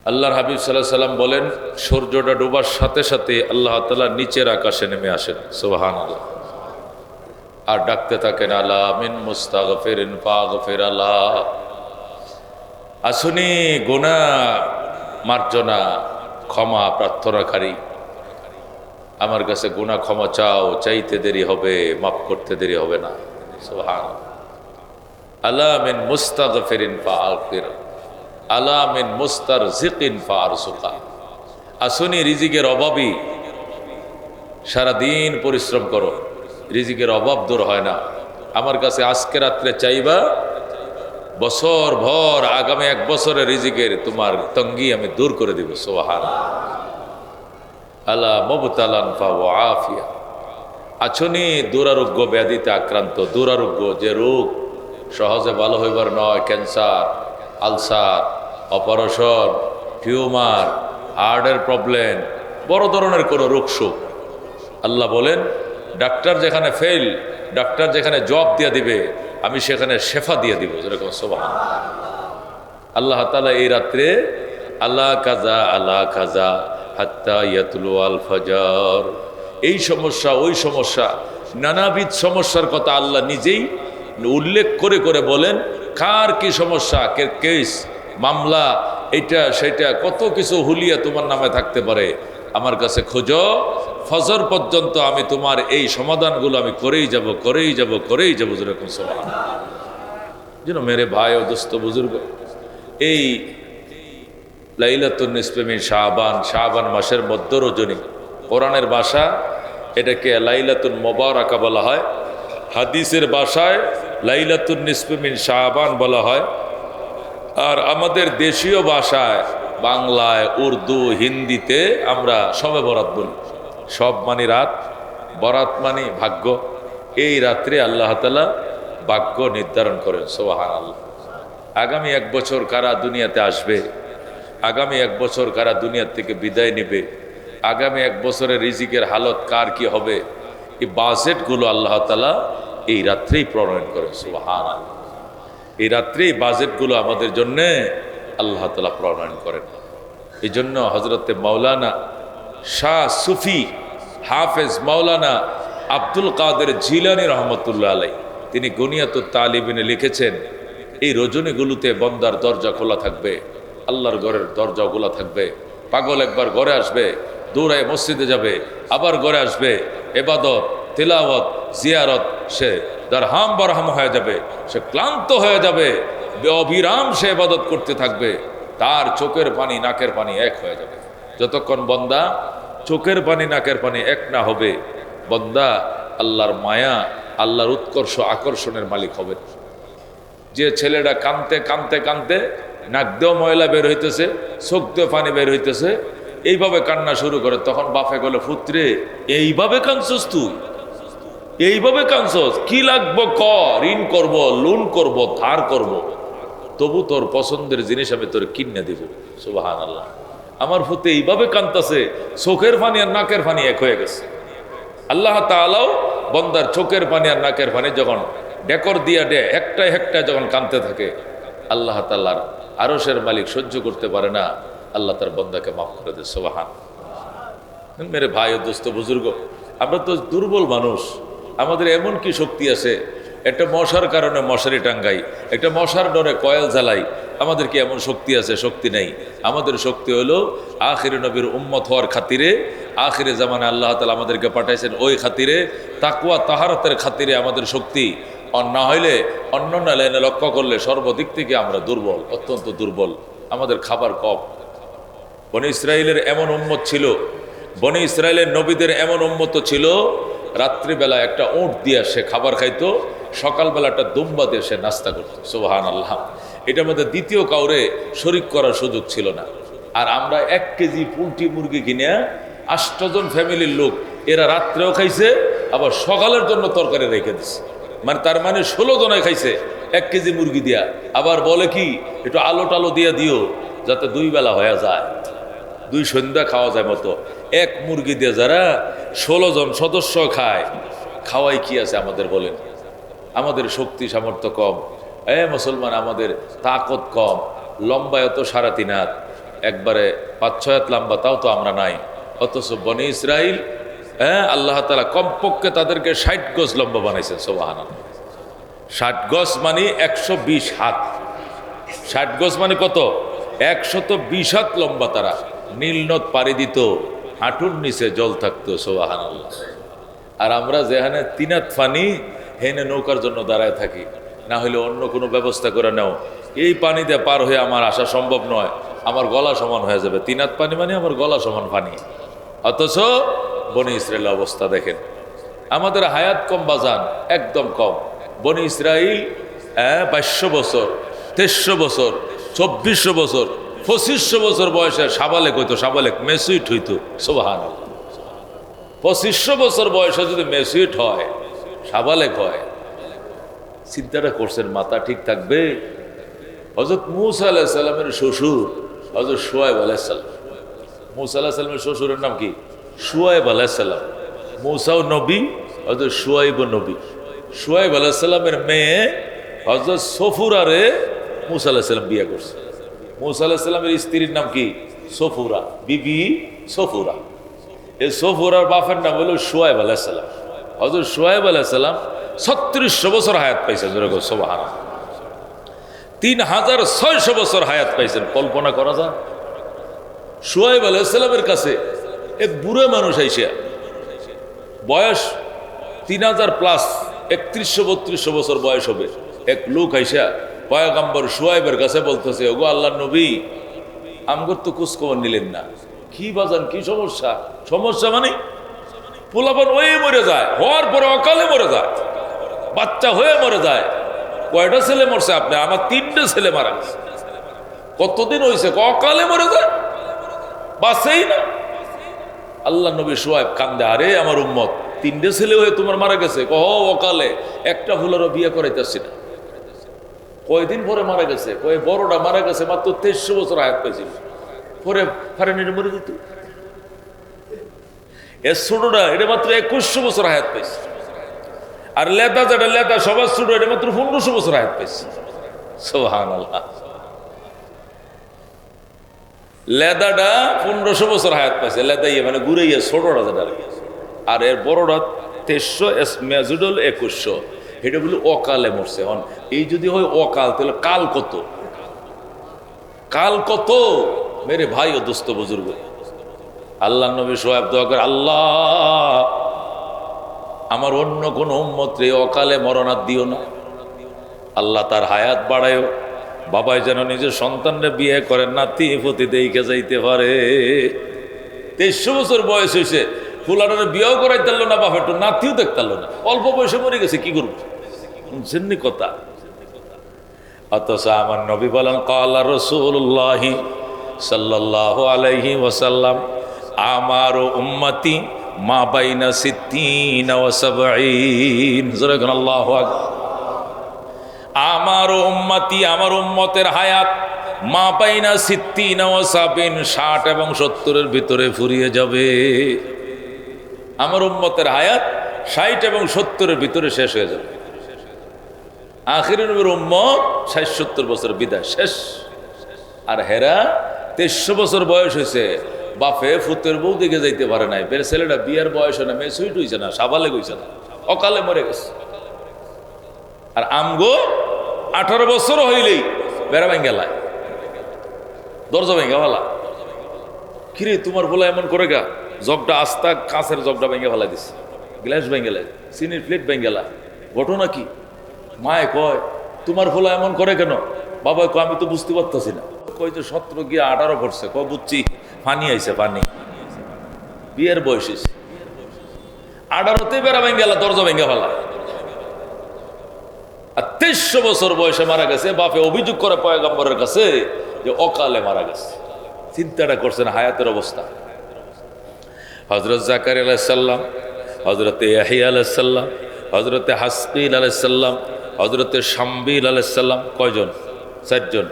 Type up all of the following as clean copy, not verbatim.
আল্লাহর হাবিব সাল্লাল্লাহু আলাইহি সাল্লাম বলেন, সূর্যটা ডোবার সাথে সাথে আল্লাহ তাআলা নিচের আকাশে নেমে আসেন। সুবহানাল্লাহ। আর ডাকতে থাকেন, আলা মিন মুস্তাগফিরিন ফাগফির আল্লাহ, আসুনি গুনাহ মার্জনা ক্ষমা প্রার্থনাকারী, আমার কাছে গুনাহ ক্ষমা চাও, চাইতে দেরি হবে, মাফ করতে দেরি হবে না। সুবহানাল্লাহ। আলা মিন মুস্তাগফিরিন ফাগফির, আলা মিন মুস্তারজিকিন ফারসুকা, আসুনি রিজিকের অভাবী, সারাদিন পরিশ্রম করো, রিজিকের অভাব দূর হয় না, আমার কাছে আজকে রাত্রে চাইবা, বছর ভর আগামী 1 বছরের রিজিকের তোমার তঙ্গি আমি দূর করে দিব। সুবহানাল্লাহ। আলা মুবতালান ফাওয়াফিয়া, আছনি দুরারোগ্য ব্যাধিতে আক্রান্ত, দুরারোগ্য যে রোগ সহজে ভালো হইবার নয়, ক্যান্সার, আলসার, অপারেশন, টিউমার, হার্টের প্রবলেম, বড় ধরনের কোনো রোগ শোক, আল্লাহ বলেন ডাক্তার যেখানে ফেল, ডাক্তার যেখানে জব দিয়ে দিবে, আমি সেখানে শেফা দিয়ে দিব। যেরকম সুবহানাল্লাহ। আল্লাহ তাআলা এই রাত্রে আল্লাহ কাজা আল্লাহ কাজা হাত্তা ইয়াতলু আল ফজর, এই সমস্যা ওই সমস্যা, নানাবিধ সমস্যার কথা আল্লাহ নিজেই উল্লেখ করে করে বলেন, কার কি সমস্যা, কেস মামলা, এটা সেটা কত কিছু হুলিয়া তোমার নামে থাকতে পারে, আমার কাছে খোঁজো, ফজর পর্যন্ত আমি তোমার এই সমাধানগুলো আমি করেই যাব করেই যাব করেই যাব। যেরকম সুবহানাল্লাহ। যেন মেরে ভাই ও দোস্ত বুজুর্গ, এই লাইলাতুন নিসফে মিন শাবান, শাবান মাসের মধ্য রজনী, কোরআনের ভাষা এটাকে লাইলাতুন মুবারাকা বলা হয়, হাদিসের ভাষায় লাইলাতুন নিসফে মিন শাবান বলা হয়, আর আমাদের দেশীয় ভাষায় বাংলায়, উর্দু, হিন্দিতে আমরা শবে বরাত বলি। সব মানে রাত, বরাত মানে ভাগ্য। এই রাত্রে আল্লাহ তাআলা ভাগ্য নির্ধারণ করেন। সুবহানাল্লাহ। আগামী 1 বছর কারা দুনিয়াতে আসবে, আগামী 1 বছর কারা দুনিয়ার থেকে বিদায় নেবে, আগামী 1 বছরের রিজিকের হালত কার কি হবে, এই বাজেটগুলো আল্লাহ তাআলা এই রাত্রেই প্রণয়ন করেন। সুবহানাল্লাহ। এই রাত্রেই বাজেটগুলো আমাদের জন্যে আল্লাহ তাআলা প্রণয়ন করেন। এই জন্য হজরতে মাওলানা শাহ সুফি হাফেজ মাওলানা আব্দুল কাদের জিলানী রহমতুল্লাহ আলাই, তিনি গুনিয়াতুত তালিবিনে লিখেছেন, এই রজনীগুলোতে বন্দার দরজা খোলা থাকবে, আল্লাহর ঘরের দরজা খোলা থাকবে। পাগল একবার ঘরে আসবে, দৌড়ায় মসজিদে যাবে, আবার ঘরে আসবে, ইবাদত, তিলাওয়াত, জিয়ারত, সে দারহাম বারহাম হয়ে যাবে, সে ক্লান্ত হয়ে যাবে, অবিরাম সে ইবাদত করতে থাকবে, তার চোখের পানি নাকের পানি এক হয়ে যাবে। যতক্ষণ বন্দা চোখের পানি নাকের পানি এক না হবে, বন্দা আল্লাহর মায়া, আল্লাহর উৎকর্ষ আকর্ষণের মালিক হবে। যে ছেলেটা কানতে কানতে কানতে নাক দিয়েও ময়লা বের হইতেছে, চোখ দিয়ে পানি বের হইতেছে, এইভাবে কান্না শুরু করে, তখন বাপে গেলে, পুত্রে এইভাবে কানছস তুই, এইভাবে কানছস, কি লাগবো ক, ঋণ করব, লোন করব, ধার করব, তবু তোর পছন্দের জিনিস আমি তোর কিনে দিব। সুবহানাল্লাহ। আমার পুত্র এইভাবে কানতেছে, চোখের পানি আর নাকের পানি এক হয়ে গেছে। আল্লাহ তাআলাও বন্দার চোখের পানি আর নাকের পানি যখন ডেকর দিয়া একটাই একটাই যখন কানতে থাকে, আল্লাহ তাআলার আরশের মালিক সহ্য করতে পারে না, আল্লাহ তার বন্দাকে মাফ করে দেয়। সুবহান। মেরে ভাই ও দোস্ত বুজুর্গ, আমরা তো দুর্বল মানুষ, আমাদের এমন কি শক্তি আছে, একটা মশার কারণে মশারি টাঙ্গাই, একটা মশার ডরে কয়েল জ্বালাই, আমাদের কি এমন শক্তি আছে? শক্তি নেই। আমাদের শক্তি হলো আখিরে নবীর উম্মত হওয়ার খাতিরে, আখিরে জামানে আল্লাহ তাআলা আমাদেরকে পাঠাইছেন ওই খাতিরে, তাকওয়া তাহারাতের খাতিরে আমাদের শক্তি। না হইলে অন্য লাইনে লক্ষ্য করলে সর্বদিক থেকে আমরা দুর্বল, অত্যন্ত দুর্বল। আমাদের খাবার কম। বনি ইসরাইলের এমন উম্মত ছিল, বনি ইসরাইলের নবীদের এমন উম্মত ছিল, রাত্রিবেলা একটা উট দিয়ে সে খাবার খাইতো, সকালবেলা একটা দুম্বা দিয়ে সে নাস্তা করতো। সুবহানাল্লাহ। এটার মধ্যে দ্বিতীয় কাউরে শরিক করার সুযোগ ছিল না। আর আমরা 1 কেজি পোল্ট্রি মুরগি কিনে 8 জন ফ্যামিলির লোক, এরা রাত্রেও খাইছে, আবার সকালের জন্য তরকারি রেখে দিছে। মানে তার মানে 16 জনে খাইছে 1 কেজি মুরগি দিয়া। আবার বলে কি, একটু আলো টালো দিয়ে দিও যাতে 2 বেলা হয়ে যায়, 2 সন্ধ্যা খাওয়া যায় মতো। 1 মুরগি দিয়ে যারা 16 জন সদস্য খায়, খাওয়াই কি আছে আমাদের বলেন? আমাদের শক্তি সামর্থ্য কম। মুসলমান, আমাদের তাকত কম, লম্বায় তো 3.5 হাত, একবারে 5-6 হাত লম্বা, তাও তো আমরা নাই। অথচ বনি ইসরাইল, হ্যাঁ, আল্লাহ তাআলা কমপক্ষে তাদেরকে 60 গজ লম্বা বানাইছেন। সুবহানাল্লাহ। 60 গজ মানে 120 হাত। 60 গজ মানে কত? 120 হাত লম্বা। তারা নীল নদ পাড়ি দিত, হাঁটুর নিচে জল থাকতো। সুবহানাল্লাহ। আর আমরা যেখানে 3 হাত পানি, হেনে নৌকার জন্য দাঁড়ায় থাকি, না হলে অন্য কোনো ব্যবস্থা করে নাও। এই পানিতে পার হয়ে আমার আসা সম্ভব নয়, আমার গলা সমান হয়ে যাবে। 3 হাত পানি মানে আমার গলা সমান পানি। অথচ বনি ইসরায়েলের অবস্থা দেখেন। আমাদের হায়াত কম বাজান, একদম কম। বনি ইসরাইল 2200 বছর, 2300 বছর, 2400 বছর, 2500 বছর বয়সে সাবালেক হইতো। সাবালেক মেসুইট হইতো। সুবহানাল্লাহ। 2500 বছর বয়সে যদি মেসুইট হয়, সাবালেক হয়, চিন্তাটা করছেন মাথা ঠিক থাকবে? হযরত মূসা আলাইহিস সালামের শ্বশুর হযরত শুআয়ব আলাইহিস সালাম। মূসা আলাইহিস সালামের শ্বশুরের নাম কি? শুআয়ব আলাইহিস সালাম। মূসাও নবী, হযরত শুআয়বও নবী। শুআয়ব আলাইহিস সালামের মেয়ে হযরত সফুরারে মূসা আলাইহিস সালাম বিয়ে করছে। মূসা আলাইহিস সালামের স্ত্রীর নাম কি? সফুরা, বিবি সফুরা। এই সফুরার বাপের নাম হলো শুআয়ব আলাইহিস সালাম। হযরত শুআয়ব আলাইহিস সালাম 3600 বছর হায়াত পাইছেন। সুবহানাল্লাহ। 3600 বছর হায়াত পাইছেন। কল্পনা করা যায়? শুআয়ব আলাইহিস সালামের কাছে এক বুড়ো মানুষ আইসা, বয়স 3000 প্লাস, 3100-3200 বছর বয়স হবে, এক লোক আইসা পয়গম্বর শুআয়বের কাছে বলতেছে, ওগো আল্লাহর নবী, আমগর তো খোঁজ খবর নিলেন না। কি বাজান, কি সমস্যা? সমস্যা মানে পোলাপান ওই মরে যায়, হওয়ার পরে অকালে মরে যায়, বাচ্চা হয়ে মরে যায়। কয়টা ছেলে মরছে আপনি? আমার 3টে ছেলে মারা গেছে। কতদিন হয়েছে? অকালে মরে যায়, বাঁচেই না। আল্লাহ নবী শুআয়ব কান্দে, আরে আমার উম্মত, 3টে ছেলে হয়ে তোমার মারা গেছে? কহ অকালে, একটা ফুলেরও বিয়ে করাইতেছি না। কয়দিন পরে মারা গেছে? কয় বড়টা মারা গেছে মাত্র 2300 বছর হায়াত পাইছিল, পরে ফারেনির মরে যেত। এর ছোটটা, এটা মাত্র 2100 বছর হায়াত পাইছে। আর লেদা, যেটা লেদা সবার ছোট, এটা মাত্র 1500 বছর হায়াত পাইছে। সুবহানাল্লাহ। লেদাটা 1500 বছর হায়াত পাইছে, লেদাইয়া মানে ঘুরাইয়া ছোটটা যেটা। আর এর বড়টা 2300, মেজুডল 2100। এটা বলে অকালে মরছে। হন এই যদি হয় অকাল, তাহলে কাল কত? কাল কত মেরে ভাই ও দোস্ত বুজুর্গ। আল্লাহ নবী শুআয়ব দোয়া করে, আল্লাহ আমার অন্য কোন উম্মত রে অকালে মরণাত দিও না। আল্লাহ তার হায়াত বাড়ায়ও, বাবাই যেন নিজের সন্তানরা বিয়ে করেন, নাতি পতি দেইকে যাইতে পারে। 2300 বছর বয়স হয়েছে, ফুলাটারে বিয়েও করাইতে পারলো না, বাবা একটু নাতিও দেখতে পারলো না, অল্প বয়সে মরে গেছে। কি করবো? শুনছেননি কথা? অথচ আমার নবী বলেন, ক্বালা রাসূলুল্লাহি সাল্লাল্লাহু আলাইহি ওয়াসাল্লাম, আমার উম্মতি মা বাইনা 60 ওয়া 70। যখন আল্লাহু আকবার। আমার উম্মতি, আমার উম্মতের হায়াত মা বাইনা 60 ওয়া 70, 60 এবং 70-এর ভিতরে ফুরিয়ে যাবে। আমার উম্মতের হায়াত 60 এবং 70-এর ভিতরে শেষ হয়ে যাবে। আখির নবীর উম্মত 60-70 বছর বিদায় শেষ। আর হেরা 2300 বছর বয়স হয়েছে, বাপে ফুতের বউ দিকে যাইতে পারে নাই, বের ছেলেটা বিয়ার বয়স হয় না, মেসুইট হয়েছে না, সাবালে গইছে না, অকালে মরে গেছে। আর আমগো 18 বছর হইলেই বেড়া ভাঙ্গেলায়, দরজা ভেঙ্গা ফেলা। কিরে তোমার বলা এমন করে গা, জগটা আস্তা কাঁচের জগটা ভেঙ্গে ফেলা দিছে, গ্লাস ভেঙ্গেলা, চিনির প্লেট ভেঙ্গেলা। ঘটনা কি? মায়ে কয়, তোমার ফোলা এমন করে কেন? বাবা কয়, আমি তো বুঝতে পারতেছি না। কই যে 17 গিয়ে 18 পড়ছে। কয় বুঝছি, পানি আইছে, পানি, বিয়ের বয়স 18তে বেড়া ভেঙ্গেলা, দরজা ভেঙ্গে ফেলা। আর 2300 বছর বয়সে মারা গেছে। বাপে অভিযোগ করে পয়গম্বরের কাছে যে অকালে মারা গেছে। চিন্তাটা করছেন হায়াতের অবস্থা। হযরত জাকারিয়া আলাইহিস সালাম, হযরত ইয়াহইয়া আলাইহিস সালাম, হযরতে হাসকিল আলাইহিস সালাম, হযরতে শামবিল আলাইহিস সালাম, কয়জন? 4 জন।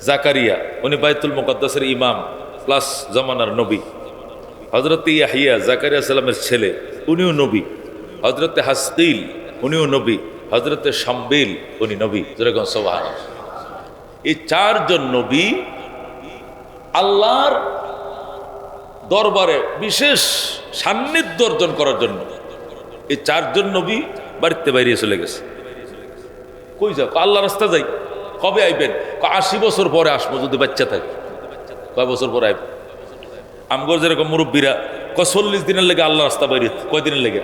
জাকারিয়া উনি বাইতুল মুকাদ্দাসের ইমাম প্লাস জামানার নবী। হযরতে ইয়াহইয়া জাকারিয়া সালামের ছেলে, উনিও নবী। হযরতে হাসকিল উনিও নবী। হযরতে শামবিল উনি নবী। যেরকম সুবহানাল্লাহ। এই 4 জন নবী আল্লাহর দরবারে বিশেষ সান্নিধ্য অর্জন করার জন্য এই চারজন নবী বাড়িতে বাইরে চলে গেছে। কই যাও? আল্লাহ রাস্তা যাই। কবে আইবেন? 80 বছর পরে আসবো যদি বাচ্চা থাকে। কয় বছর পরে আইব? আমগর যেরকম মুরব্বীরা 40 দিনের লেগে আল্লাহ রাস্তা বাইরে, কয় দিনের লেগে?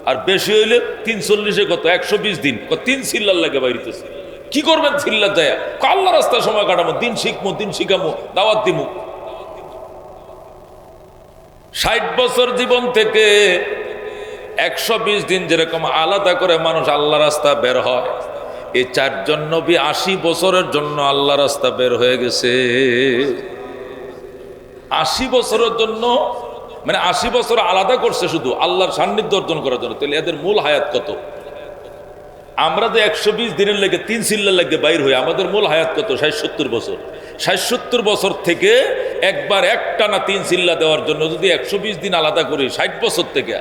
আর বেশি হইলে 340-এ কত 120 দিন, 3 সিল্লার লাগে বাইরিতেছে। কি করবেন সিল্লার যায়? আল্লাহ রাস্তায় সময় কাটাবো, দিন শিখবো, দিন শিখামো, দাওয়াত দিমু। 60 বছর জীবন থেকে 120 দিন যেরকম আলাদা করে মানুষ আল্লাহ রাস্তা বের হয়, এই চারজন নবী 80 বছরের জন্য আল্লাহ রাস্তা বের হয়ে গেছে। 80 বছরের জন্য, মানে 80 বছর আলাদা করছে শুধু আল্লাহর সান্নিধ্য অর্জন করার জন্য। তাহলে এদের মূল হায়াত কত? আমরা যে 120 দিনের লেগে 3 সিল্লার লেগে বাইর হই, আমাদের মূল হায়াত কত? 60-70 বছর। 60-70 বছর থেকে একবার একটানা 3 সিল্লা দেওয়ার জন্য যদি 120 দিন আলাদা করি 60 বছর থেকে,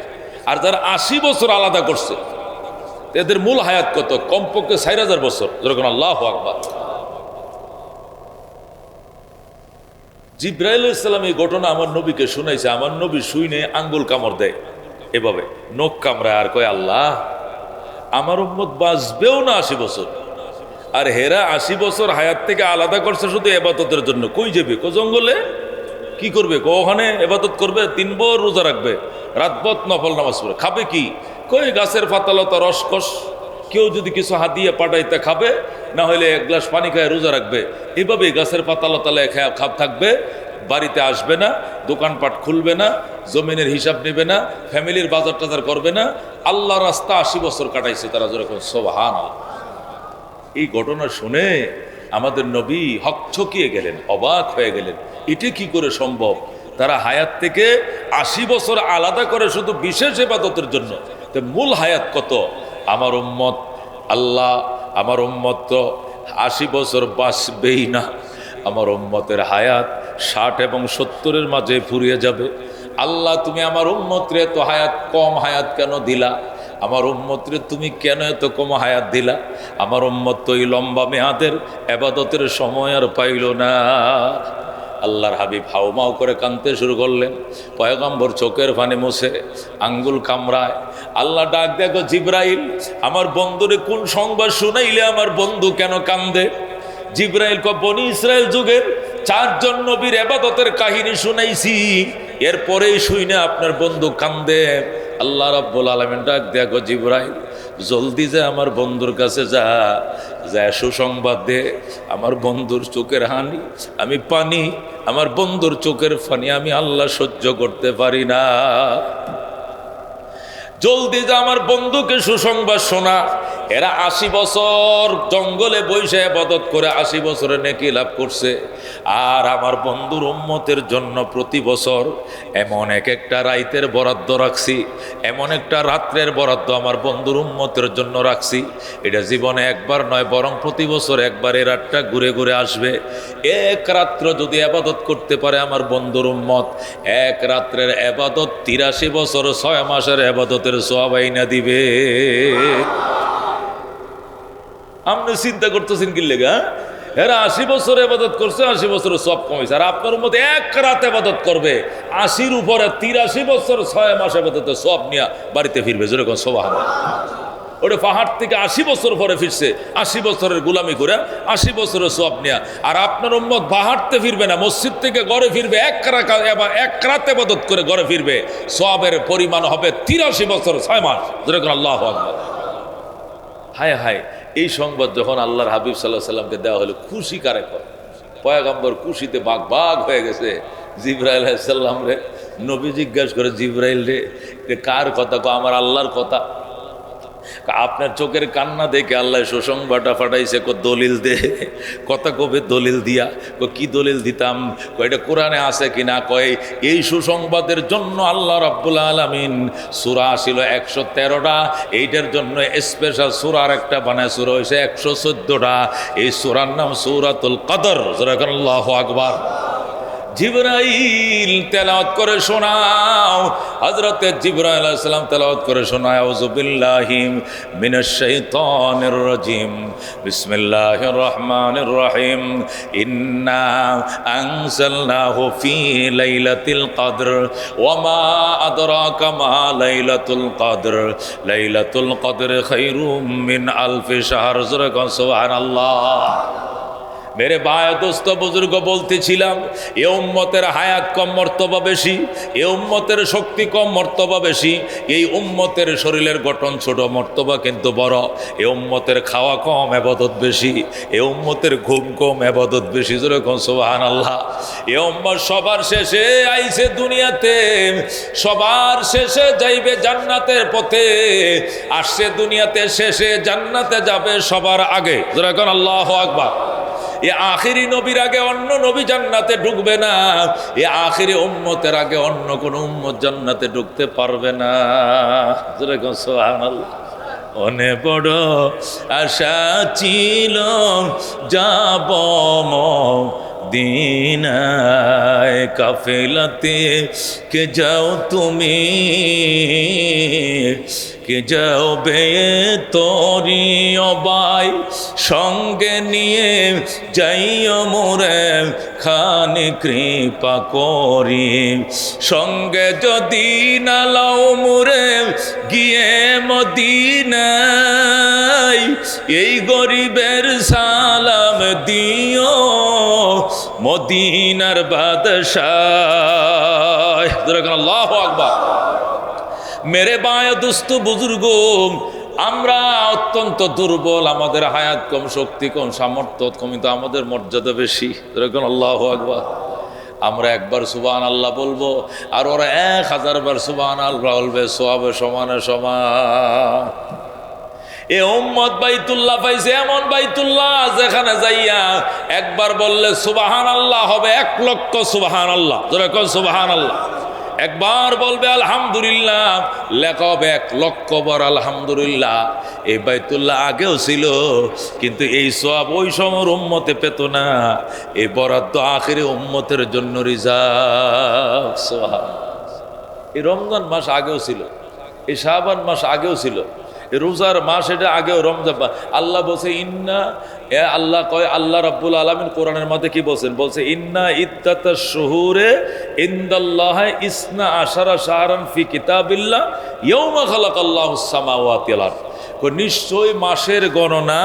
আর যারা 80 বছর আলাদা করছে এদের মূল হায়াত কত? কমপক্ষে 4000 বছর। যেরকম আল্লাহু আকবার। জিবরাইল আলাইহিস সালাম এই ঘটনা আমার নবীকে শুনাইছে। আমার নবী শুনে আঙ্গুল কামড় দেয়, এভাবে নখ কামড়ায়, আর কয় আল্লাহ আমার উম্মত বাঁচবেও না 80 বছর, আর হেরা 80 বছর হায়াত থেকে আলাদা করছে শুধু ইবাদতের জন্য। কই যাবে? জঙ্গলে কি করবে? ওখানে ইবাদত করবে, 3 ভোর রোজা রাখবে, রাতবত নফল নামাজ পড়ে। খাবে কি? কই গাছের পাতালতা রসকস, কেউ যদি কিছু হাদিয়ে পাঠাইতে খাবে, না হলে 1 গ্লাস পানি খায় রোজা রাখবে। এইভাবেই গাছের পাতালতালে খাপ থাকবে, বাড়িতে আসবে না, দোকানপাট খুলবে না, জমিনের হিসাব নেবে না, ফ্যামিলির বাজার টাজার করবে না। আল্লাহ রাস্তা 80 বছর কাটাইছে তারা। যেরকম সুবহানাল্লাহ। এই ঘটনা শুনে আমাদের নবী হকচকিয়ে গেলেন, অবাক হয়ে গেলেন। এটা কি করে সম্ভব? তারা হায়াত থেকে 80 বছর আলাদা করে শুধু বিশেষ ইবাদতের জন্য। তো মূল হায়াত কত? আমার উম্মত, আল্লাহ আমার উম্মত তো 80 বছর বাঁচবেই না। আমার উম্মতের হায়াত 60 এবং 70-এর মাঝে ফুরিয়ে যাবে। আল্লাহ তুমি আমার উম্মতরে এত হায়াত কম হায়াত কেন দিলা? আমার উম্মতরে তুমি কেন এত কম হায়াত দিলা? আমার উম্মত তো এই লম্বা মেয়াদের ইবাদতের সময় আর পাইল না। আল্লাহর হাবিব হাউমাউ করে কাঁদতে শুরু করলেন। পয়গম্বর চোখের পানি মুছে আঙ্গুল কামড়ায়। আল্লাহ ডাক দেখো জিবরাইল, আমার বন্ধুরে কোন সংবাদ শুনাইলে আমার বন্ধু কেন কান্দে? জিবরাইল কয় বনি ইসরায়েল যুগের 4 জন নবীর ইবাদতের কাহিনী শুনাইছি, এরপরেই শুনে আপনার বন্ধু কান্দে। আল্লাহ রাব্বুল আলামিন ডাক দেখো জিবরাইল, জলদি যা আমার বন্ধুর কাছে যা সুসংবাদ দে। আমার বন্ধুর চোখের হানি আমি পানি, আমার বন্ধুর চোখের পানি আমি আল্লাহ সহ্য করতে পারি না। জলদি যা আমার বন্ধুকে সুসংবাদ শোনা। এরা 80 বছর জঙ্গলে বসে ইবাদত করে 80 বছরে নেকি লাভ করছে, আর আমার বন্ধুর উম্মতের জন্য প্রতি বছর এমন একটা রাইতের বরাদ্দ রাখছি, এমন একটা রাত্রের বরাদ্দ আমার বন্ধুর উম্মতের জন্য রাখছি। এটা জীবনে একবার নয়, বরং প্রতি বছর একবার এই রাতটা ঘুরে ঘুরে আসবে। এক রাত্র যদি ইবাদত করতে পারে আমার বন্ধুর উম্মত, এক রাত্রের ইবাদত 83 বছর 6 মাসের ইবাদতের সওয়াব আইনা দিবে। আপনি চিন্তা করতেছেন কি লেগা? এরা 80 বছর ইবাদত করছে, 80 বছরের সওয়াব কমেছে, আর আপনার মধ্যে এক রাত ইবাদত করবে, 80-র উপরে 83 বছর 6 মাস ইবাদতের সওয়াব নিয়ে বাড়িতে ফিরবে। যেরকম সুবহানাল্লাহ। ওটা পাহাড় থেকে 80 বছর পরে ফিরছে, 80 বছরের গোলামি করে 80 বছরের সওয়াব নিয়ে। আর আপনার উম্মত পাহাড়তে ফিরবে না, মসজিদ থেকে ঘরে ফিরবে, এক রাত ইবাদত করে ঘরে ফিরবে, সওয়াবের পরিমাণ হবে 83 বছর 6 মাস। যেরকম আল্লাহু আকবার। হায় হায়, এই সংবাদ যখন আল্লাহর হাবিব সাল্লাল্লাহু আলাইহি সাল্লামকে দেওয়া হলো, খুশি কারে করে? পয়গম্বর খুশিতে বাগ হয়ে গেছে। জিবরাইল আলাইহিস সালাম রে নবী জিজ্ঞাসা করে, জিবরাইল রে কার কথা? আমার আল্লাহর কথা। আপনার চোখের কান্না দেখে আল্লাহ সুসংবাদটা পাঠাইছে, দলিল দে। কথা কবে দলিল দিয়া? কি দলিল দিতাম? এটা কোরআনে আছে কিনা? কয় এই সুসংবাদের জন্য আল্লাহ রাব্বুল আলামিন সূরা ছিল 113টা, এইটার জন্য স্পেশাল সূরার একটা বানায় সূরা হয়েছে 114টা। এই সূরার নাম সূরাতুল কদর। আল্লাহু আকবার। জিবরাইল তেলাওয়াত করে শোনাও। হযরতে জিবরাইল আলাইহিস সালাম তেলাওয়াত করে শোনায়, আউযু বিল্লাহি মিনাশ শাইতানির রাজিম, বিসমিল্লাহির রহমানির রহিম, ইন্না আনজালনাহু ফি লাইলাতিল কদর ওয়া মা আদরাকা মা লাইলাতুল কদর, লাইলাতুল কদর খায়রুম মিন আলফি শাহর। সুবহানাল্লাহ। মেরে ভাই দোস্ত বুজুর্গ বলতেছিলাম, এ উম্মতের হায়াত কম মর্তবা বেশি, এ উম্মতের শক্তি কম মর্তবা বেশি, এই উম্মতের শরীরের গঠন ছোট মর্তবা কিন্তু বড়, এ উম্মতের খাওয়া কম ইবাদত বেশি, এ উম্মতের ঘুম কম ইবাদত বেশি। যেরকম সুবহানাল্লাহ। এ উম্মত সবার শেষে আইছে দুনিয়াতে, সবার শেষে যাইবে জান্নাতের পথে, আসছে দুনিয়াতে শেষে জান্নাতে যাবে সবার আগে। যেরকম আল্লাহু আকবার। এ আখিরি নবীর আগে অন্য নবী জান্নাতে ঢুকবে না, এ আখিরি উম্মতের আগে অন্য কোন উম্মত জান্নাতে ঢুকতে পারবে না। যেরকম সুবহানাল্লাহ। অনেক বড় আশা ছিল যাব মদিনায়, কাফেলাতে কে যাও তুমি, কে যাও বে তোরি অবাই, সঙ্গে নিয়ে যাইও মোরে খানি কৃপা করি, সঙ্গে যদি না লাও মোরে গিয়ে মদিনায়, এই গরিবের সালাম দিও মদিনার বাদশাহ। আল্লাহু আকবার। মেরে বায় দুস্থ বুজুর্গ, আমরা অত্যন্ত দুর্বল, আমাদের হায়াত কম, শক্তি কম, সামর্থ্য কম, কিন্তু আমাদের মর্যাদা বেশি। যেরকম আল্লাহু আকবার। আমরা একবার সুবহানাল্লাহ বলবো আর ওরা 1000 বার সুবহানাল্লাহ বলবে, সওয়াবে সমানে সমান। এ উম্মত বাইতুল্লাহ পাইছে, এমন বাইতুল্লাহ যেখানে যাইয়া একবার বললে সুবহানাল্লাহ হবে 1 লক্ষ সুবহানাল্লাহ। যেরকম সুবহানাল্লাহ। একবার বলবে আলহামদুলিল্লাহ, লেখা হবে 1 লক্ষ বার আলহামদুলিল্লাহ। এই বাইতুল্লাহ আগেও ছিল, কিন্তু এই সওয়াব ওই সময়ের উম্মতে পেত না, এই বরাদ্দ আখিরি উম্মতের জন্য রিজার্ভ। সুবহানাল্লাহ। এই রমজান মাস আগেও ছিল, এই শাবান মাস আগেও ছিল, এই রোজার মাস এটা আগেও রমজান। আল্লাহ বলছে ইন্না, আল্লাহ কয়, আল্লাহ রাব্বুল আলামিন কোরআনের মধ্যে কি বলছেন? বলছে ইন্না ইদ্দাতাশ শুহুরে ইনদাল্লাহি 12 শাহরান ফি কিতাবিল্লাহ ইয়াওমা খালাকাল্লাহুস সামাওয়াতি ওয়াল আরদ। নিশ্চয় মাসের গণনা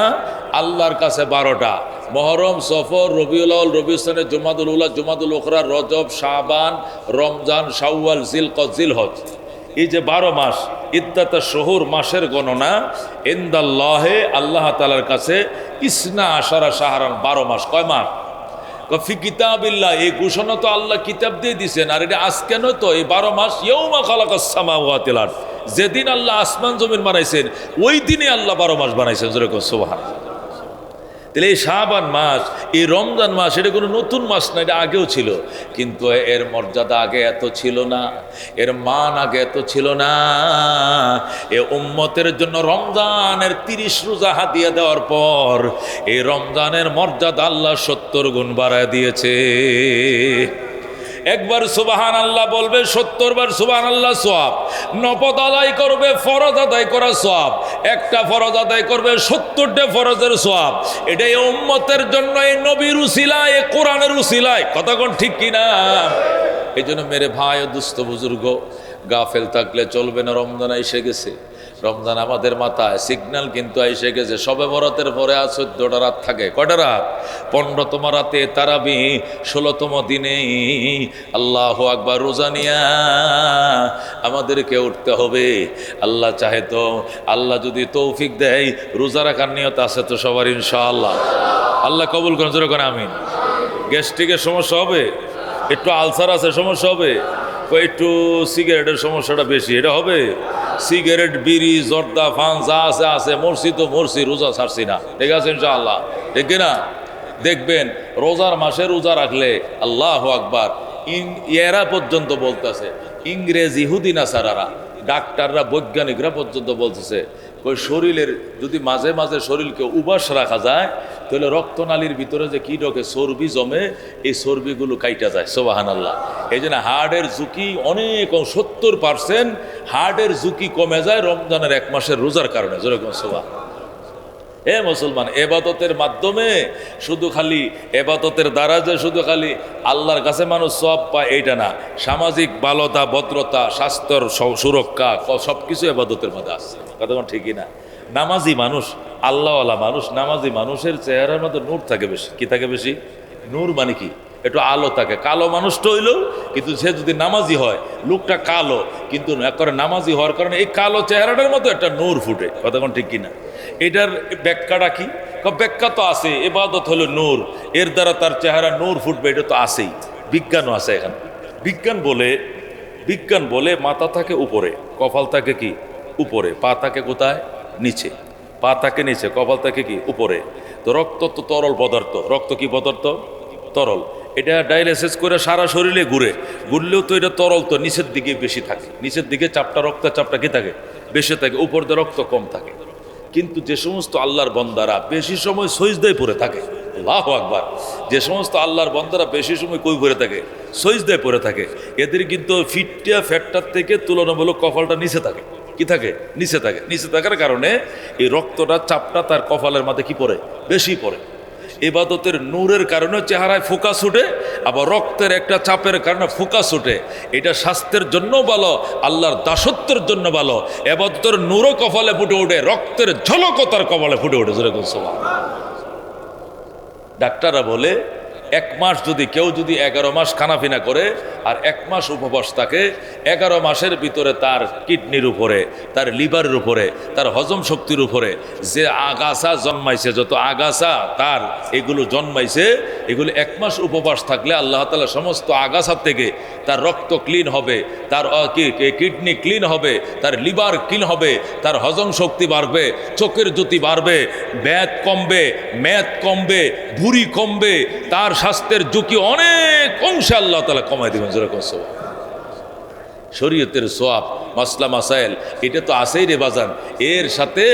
আল্লাহর কাছে 12টা। মুহররম, সফর, রবিউল আউয়াল, রবিউল সানি, জুমাদুল উলা, জুমাদুল উখরা, রজব, শাবান, রমজান, শাওয়াল, জিলকদ, জিলহজ, এই যে 12 মাস, ইদ্দাতাশ শুহুর মাসের গণনা ইনদাল্লাহে আল্লাহ তাআলার কাছে 12 শাহরান 12 মাস। কয় মাস? ফি কিতাবিল্লাহ, এই ঘোষণা তো আল্লাহ কিতাব দিয়ে দিয়েছেন, আর এটা আজকে নয় তো, এই 12 মাস ইয়াউমা খালাকাস সামাওয়াতি ওয়াল আরদ, যেদিন আল্লাহ আসমান জমিন বানাইছেন ওই দিনে আল্লাহ 12 মাস বানাইছেন। যেরকম সুবহানাল্লাহ। তাহলে এই শাবান মাস, এই রমজান মাস, এটা কোনো নতুন মাস না, এটা আগেও ছিল, কিন্তু এর মর্যাদা আগে এত ছিল না, এর মান আগে এত ছিল না। এ উম্মতের জন্য রমজানের 30 রোজা হাদিয়া দেওয়ার পর এই রমজানের মর্যাদা আল্লাহ 70 গুণ বাড়ায় দিয়েছে। একবার সুবহানাল্লাহ বলবে 70 বার সুবহানাল্লাহ সওয়াব, নফল আদায় করবে ফরজ আদায় করা সওয়াব, একটা ফরজ আদায় করবে 70টা ফরজের সওয়াব। এটাই উম্মতের জন্য, এই নবীর উসিলায়, এই কোরআনের উসিলায়। কথা কোন ঠিক কিনা? এই জন্য মেরে ভাই ও দুস্থ বুজুর্গ, গাফেল থাকলে চলবে না। রমজান এসে গেছে, রমজান আমাদের মাথায়, সিগন্যাল কিন্তু এসে গেছে। শবে বরাতের পরে আর 14টা রাত থাকে। কয়টা রাত? 15তম রাতে তারাবি, 16তম দিনে আল্লাহু আকবার। রোজা নিয়া আমাদেরকে উঠতে হবে। আল্লাহ চাহে তো, আল্লাহ যদি তৌফিক দেয়, রোজা রাখার নিয়ত আছে তো সবার ইনশাআল্লাহ। আল্লাহ কবুল করেন, জোরে করে আমিন। গ্যাস্ট্রিকের সমস্যা হবে, একটু আলসার আছে সমস্যা হবে, একটু সিগারেটের সমস্যাটা বেশি, এটা হবে। সিগারেট, বিড়ি, জর্দা, ফান যা আছে আছে, মরছি তো মরছি, রোজা ছাড়ছি না। ঠিক আছে ইনশাআল্লাহ, ঠিক কিনা? দেখবেন রোজার মাসে রোজা রাখলে আল্লাহু আকবার, এরা পর্যন্ত বলতেছে, ইংরেজ, ইহুদি নাসারারা, ডাক্তাররা, বৈজ্ঞানিকরা পর্যন্ত বলতেছে ওই শরীরের যদি মাঝে মাঝে শরীরকে উবাস রাখা যায় তাহলে রক্তনালীর ভিতরে যে কি ঢোকে চর্বি জমে, এই চর্বিগুলো কাইটা যায়। সুবহানাল্লাহ। এই জন্য হার্টের ঝুঁকি অনেক 70% হার্টের ঝুঁকি কমে যায় রমজানের 1 মাসের রোজার কারণে। যেরকম সুবহান। এ মুসলমান, এবাদতের মাধ্যমে শুধু খালি এবাদতের দ্বারা যে শুধু খালি আল্লাহর কাছে মানুষ সব পায় এইটা না, সামাজিক ভালোতা, ভদ্রতা, স্বাস্থ্যর সুরক্ষা সব কিছু এবাদতের মধ্যে আসছে। কথা ঠিকই না? নামাজি মানুষ, আল্লাহওয়ালা মানুষ, নামাজি মানুষের চেহারার মধ্যে নূর থাকে বেশি। কি থাকে বেশি? নূর মানে কি? একটু আলো থাকে। কালো মানুষটা হইলো, কিন্তু সে যদি নামাজি হয়, লোকটা কালো কিন্তু একবারে নামাজি হওয়ার কারণে এই কালো চেহারাটার মতো একটা নূর ফুটে। কথা ঠিক কিনা? এটার ব্যাখ্যাটা কি? ব্যাখ্যা তো আছে, ইবাদত হলো নূর, এর দ্বারা তার চেহারা নূর ফুটবে, এটা তো আছেই। বিজ্ঞানও আছে এখানে। বিজ্ঞান বলে মাথা থাকে উপরে, কপাল থাকে কি উপরে, পা থাকে কোথায়? নিচে। পা থাকে নিচে, কপাল থাকে কি উপরে। তো রক্ত তো তরল পদার্থ। রক্ত কি পদার্থ? তরল। এটা ডায়ালাইসিস করে সারা শরীরে ঘুরলেও তো এটা তরল, তো নিচের দিকে বেশি থাকে। নিচের দিকে চাপটা, রক্তের চাপটা কি থাকে? বেশি থাকে। উপর দিয়ে রক্ত কম থাকে। কিন্তু যে সমস্ত আল্লাহর বান্দারা বেশি সময় সজদায় পড়ে থাকে, আল্লাহু আকবার, যে সমস্ত আল্লাহর বান্দারা বেশি সময় কই পড়ে থাকে? সজদায় পড়ে থাকে। এদের কিন্তু ফিটটা ফ্যাটটার থেকে তুলনামূলক কপালটা নিচে থাকে। কি থাকে? নিচে থাকে। নিচে থাকার কারণে এই রক্তটা, চাপটা তার কপালের মাঝে কি পড়ে? বেশি পড়ে। ইবাদতের নূরের কারণে চেহারায় ফোকাস উঠে, আবার রক্তের একটা চাপের কারণে ফোকাস উঠে। এটা স্বাস্থ্যের জন্য ভালো, আল্লাহর দাসত্বের জন্য ভালো। ইবাদতের নূরও কপালে ফুটে ওঠে, রক্তের ঝলকও তার কপালে ফুটে ওঠে। যেরকম সুবহানাল্লাহ। ডাক্তাররা বলে 1 মাস যদি কেউ 11 মাস খানাপিনা করে আর 1 মাস উপবাস থাকে, 11 মাসের ভিতরে তার কিডনির উপরে, তার লিভারের উপরে, তার হজম শক্তির উপরে যে আগাছা জন্মাইছে, যত আগাছা তার এগুলো জন্মাইছে, এগুলো 1 মাস উপবাস থাকলে আল্লাহ তাআলা সমস্ত আগাছা থেকে তার রক্ত ক্লিন হবে, তার কিডনি ক্লিন হবে, তার লিভার ক্লিন হবে, তার হজম শক্তি বাড়বে, চোখের জ্যোতি বাড়বে, ব্যাধ কমবে, মেদ কমবে, ভুঁড়ি কমবে, তার স্বাস্থ্যের ঝুঁকি অনেক অংশে আল্লাহ তাআলা কমাই দিবেন। যেরকম শরীয়তের সোয়াব, মাসলা মাসাইল, এটা তো আছেই রে বাজান। এর সাথে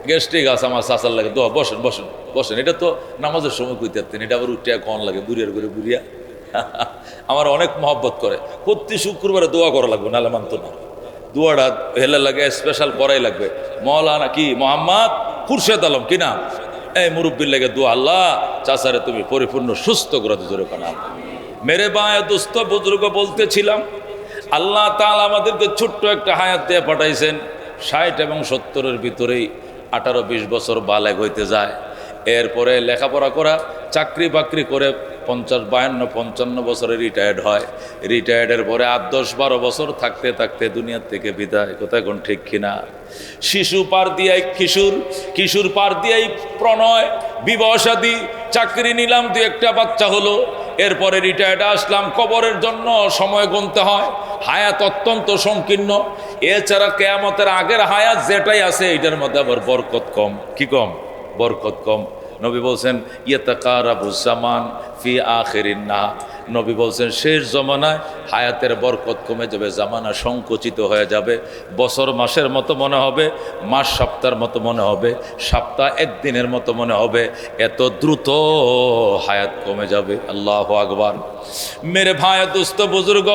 গ্যাস্ট্রিক আছে আমার চাচার লাগে, দোয়া বসেন বসেন বসেন, এটা তো নামাজের সময় কইতে পারতেন, এটা আবার উঠিয়া কন লাগে বুড়িয়ার করে বুড়িয়া। আমার অনেক মহব্বত করে, প্রতি শুক্রবারে দোয়া করা লাগবে, নাহলে মানতো না। দোয়াটা হেলে লাগে, স্পেশাল করাই লাগবে। মৌলানা কি মোহাম্মদ খুরশেদ আলম কি নাম, এই মুরব্বীর লেগে দোয়া, আল্লাহ চাচারে তুমি পরিপূর্ণ সুস্থ করে দিতে পারো। মেরে বায়ে দোস্ত বুজুর্গ বলতেছিলাম, আল্লাহ তাআলা আমাদেরকে ছোট্ট একটা হায়াত দিয়ে পাঠাইছেন। 60 এবং 70-এর ভিতরেই 18-20 বছর বালেগ হইতে যায়। এরপরে লেখাপড়া করা, চাকরি বাকরি করে 50, 52, 55 বছরে রিটায়ার্ড হয়। রিটায়ার্ডের পরে 8, 10, 12 বছর থাকতে থাকতে দুনিয়ার থেকে বিদায়। কোথায় কোন ঠিক কিনা? শিশু পার দিয়াই কিশোর, কিশোর পার দিয়াই প্রণয়, বিবাহ শাদী, চাকরি নিলাম, 2-1টা বাচ্চা হলো। এরপরে রিটায়ার্ড আসলাম, কবরের জন্য সময় গুনতে হয়। হায়াত অত্যন্ত সংকীর্ণ। এছাড়া কিয়ামতের আগের হায়াত যেটাই আছে এটার মধ্যে আবার বরকত কম। কি কম? বরকত কম। নবী বলছেন ইয়াতাকারাবুজ জামান ফি আখিরিন নাহার। নবী বলছেন শেষ জমানায় হায়াতের বরকত কমে যাবে, জামানা সংকুচিত হয়ে যাবে। বছর মাসের মতো মনে হবে, মাস সপ্তাহের মতো মনে হবে, সপ্তাহ একদিনের মতো মনে হবে। এত দ্রুত হায়াত কমে যাবে। আল্লাহু আকবার। মেরে ভাই দোস্ত বুজুর্গ,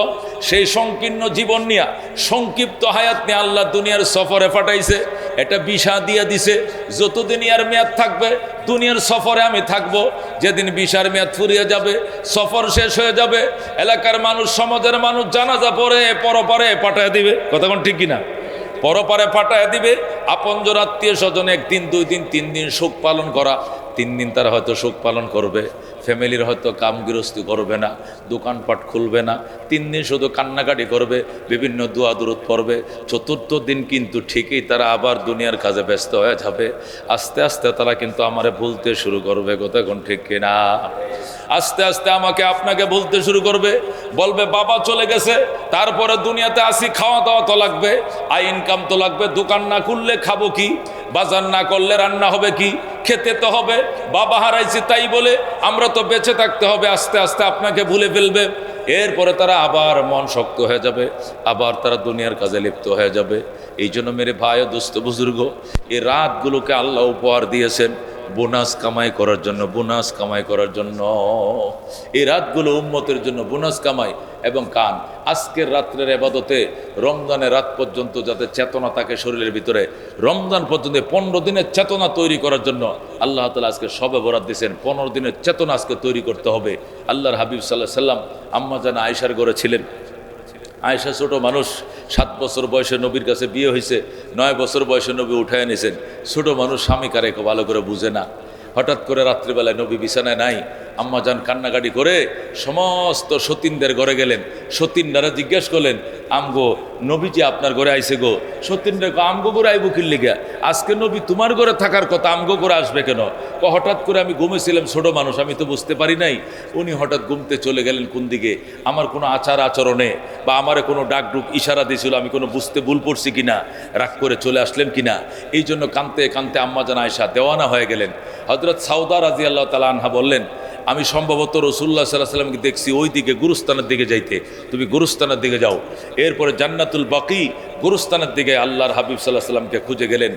সেই সংকীর্ণ জীবন নিয়ে, সংক্ষিপ্ত হায়াত নিয়ে আল্লাহ দুনিয়ার সফরে পাঠাইছে। এটা ভিসা দিয়া দিছে, যতদিন ইয়ার মেয়াদ থাকবে দুনিয়ার সফরে আমি থাকবো। যেদিন ভিসার মেয়াদ ফুরিয়ে যাবে, সফর শেষ হয়ে যাবে, এলাকার মানুষ, সমাজের মানুষ জানাজা পড়ে পরপারে পাঠায় দিবে। কথা কোন ঠিক কিনা? পরপারে পাঠায় দিবে। আপনজন আত্মীয় স্বজন 1 দিন 2 দিন 3 দিন শোক পালন করা, 3 দিন তারা হয়তো শোক পালন করবে। ফ্যামিলির হয়তো কাম গৃহস্থী করবে না, দোকানপাট খুলবে না, 3 দিন শুধু কান্নাকাটি করবে, বিভিন্ন দোয়া দুরূদ পড়বে। 4র্থ দিন কিন্তু ঠিকই তারা আবার দুনিয়ার কাজে ব্যস্ত হয়ে যাবে। আস্তে আস্তে তারা কিন্তু আমারে ভুলতে শুরু করবে। কথা কোন ঠিক কিনা? আস্তে আস্তে আমাকে আপনাকে বলতে শুরু করবে, বলবে বাবা চলে গেছে, তারপরে দুনিয়াতে আসি, খাওয়া দাওয়া তো লাগবে, আয় ইনকাম তো লাগবে, দোকান না খুললে খাবো কি, বাজার না করলে রান্না হবে কি, খেতে তো হবে, বাবা হারাইছি তাই বলে আমরা তো বেঁচে থাকতে হবে। আস্তে আস্তে আপনাকে ভুলে ফেলবে। এরপরে তারা আবার মন শক্ত হয়ে যাবে, আবার তারা দুনিয়ার কাজে লিপ্ত হয়ে যাবে। এই জন্য মেরে ভাই ও দোস্ত বুজুর্গ, এই রাতগুলোকে আল্লাহ উপহার দিয়েছেন বোনাস কামাই করার জন্য, বোনাস কামাই করার জন্য। এই রাতগুলো উম্মতের জন্য বোনাস কামাই। এবং কান, আজকের রাত্রের ইবাদতে রমজানের রাত পর্যন্ত যাতে চেতনা থাকে শরীরের ভিতরে, রমজান পর্যন্ত 15 দিনের চেতনা তৈরি করার জন্য আল্লাহ তাআলা আজকে সবে বরাত দিয়েছেন। 15 দিনের চেতনা আজকে তৈরি করতে হবে। আল্লাহর হাবিব সাল্লাল্লাহু আলাইহি সাল্লাম আম্মা জান আয়েশার ঘরে ছিলেন। আয়েশা ছোট মানুষ, 7 বছর বয়সে নবীর কাছে বিয়ে হয়েছে, 9 বছর বয়সে নবী উঠায় এনেছেন। ছোট মানুষ, স্বামী কারে ভালো করে বুঝে না। হঠাৎ করে রাত্রিবেলায় নবী বিছানায় নাই, আম্মা যান কান্নাকাটি করে সমস্ত সতীনদের ঘরে গেলেন। সতীনরা জিজ্ঞেস করলেন, আমগো নবীজি আপনার ঘরে আইসে গো। সতীনরা আমগো ঘরে আইব কি লিগা? আজকে নবী তোমার ঘরে থাকার কথা, আমগো ঘরে আসবে কেন? হঠাৎ করে আমি ঘুমেছিলাম, ছোট মানুষ, আমি তো বুঝতে পারি নাই। উনি হঠাৎ ঘুমতে চলে গেলেন কোন দিকে, আমার কোনো আচার আচরণে বা আমারে কোনো ডাকডুক ইশারা দিয়েছিল, আমি কোনো বুঝতে ভুল পড়ছি কিনা, রাগ করে চলে আসলেন কিনা। এই জন্য কাঁদতে কাঁদতে আম্মা জান আয়েশা দেওয়ানা হয়ে গেলেন। হযরত সাউদা রাদিয়াল্লাহু তাআলা আনহা বললেন, আমি সম্ভবত রাসূলুল্লাহ সাল্লাল্লাহু আলাইহি ওয়াসাল্লামকে দেখছি ওই দিকে গুরুস্থানের দিকে যাইতে, তুমি গুরুস্থানের দিকে যাও। এরপরে জান্নাতুল বাকি গুরুস্থানের দিকে আল্লাহর হাবিব সাল্লাল্লাহু আলাইহি ওয়াসাল্লামকে খুঁজে গেলেন।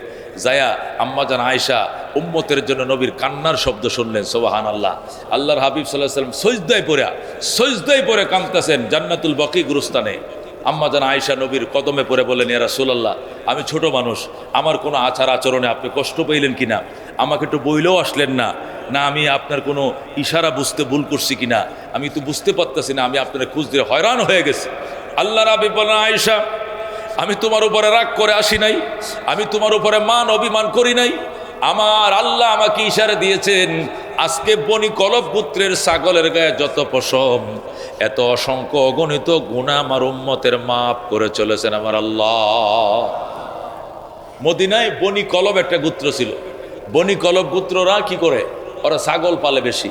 যায়া আম্মা জান আয়েশা উম্মতের জন্য নবীর কান্নার শব্দ শুনলেন। সুবহানাল্লাহ। আল্লাহর হাবিব সাল্লাল্লাহু আলাইহি ওয়াসাল্লাম সজদায় পড়ে কাঁদতেছেন জান্নাতুল বাকি গুরুস্থানে। আম্মা জান আয়েশা নবীর কদমে পড়ে বললেন, ইয়া রাসূলুল্লাহ, আমি ছোট মানুষ, আমার কোনো আচার আচরণে আপনি কষ্ট পেলেন কিনা? আমাকে একটু বইলেও আসলেন না, না আমি আপনার কোনো ইশারা বুঝতে ভুল করছি কিনা আমি তো বুঝতে পারতেছি না, আমি আপনার খোঁজ দিয়ে হয়রান হয়ে গেছি। আল্লাহর হাবিব বলেন, আয়েশা, আমি তোমার উপরে রাগ করে আসি নাই, আমি তোমার উপরে মান অভিমান করি নাই। আমার আল্লাহ আমাকে ইশারা দিয়েছেন, আজকে বনি কলব পুত্রের ছাগলের গায়ে যত পশম, এত অসংখ্য অগণিত গুনাহ আমার উম্মতের মাফ করে চলেছেন আমার আল্লাহ। মদিনায় বনি কলব একটা গোত্র ছিল। বনি কলব গোত্ররা কি করে? ওরা ছাগল পালে বেশি।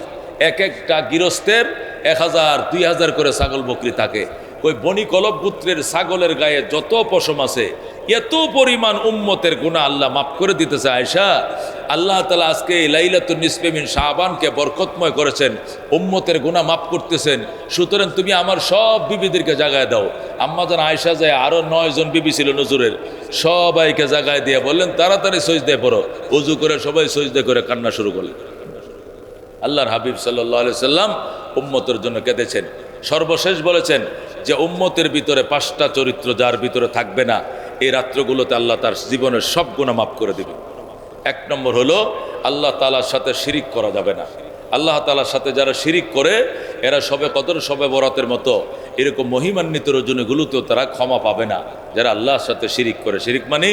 এক একটা গৃহস্থের 1000 2000 করে ছাগল বকরি থাকে। ওই বনি কলব গোত্রের ছাগলের গায়ে যত পশম আছে, এত পরিমাণ উম্মতের গুনাহ আল্লাহ মাফ করে দিতেছে। আয়েশা, আল্লাহ তাআলা আজকে লাইলাতুন নিসফে মিন শাবানকে বরকতময় করেছেন, উম্মতের গুনাহ মাফ করতেছেন। সুতরাং তুমি আমার সব বিবিদেরকে জাগায় দাও। আম্মা জান আয়েশা যায়, আরো 9 জন বিবি ছিল নজরের, সবাইকে জাগায় দিয়ে বললেন, তাড়াতাড়ি সজদায় পড়ো। ওযু করে সবাই সজদা করে কান্না শুরু করলেন। আল্লাহর হাবিব সাল্লাল্লাহু আলাইহি সাল্লাম উম্মতের জন্য কেঁদেছেন। সর্বশেষ বলেছেন যে উম্মতের ভিতরে 5টা চরিত্র যার ভিতরে থাকবে না, এই রাত্রগুলোতে আল্লাহ তার জীবনের সব গুনাহ মাফ করে দেবে। 1 নম্বর হলো, আল্লাহ তাআলার সাথে শিরিক করা যাবে না। আল্লাহ তাআলার সাথে যারা শিরিক করে, এরা সবে কদর, সবে বরাতের মতো এরকম মহিমান্বিত রজনীগুলোতেও তারা ক্ষমা পাবে না। যারা আল্লাহর সাথে শিরিক করে, শিরিক মানে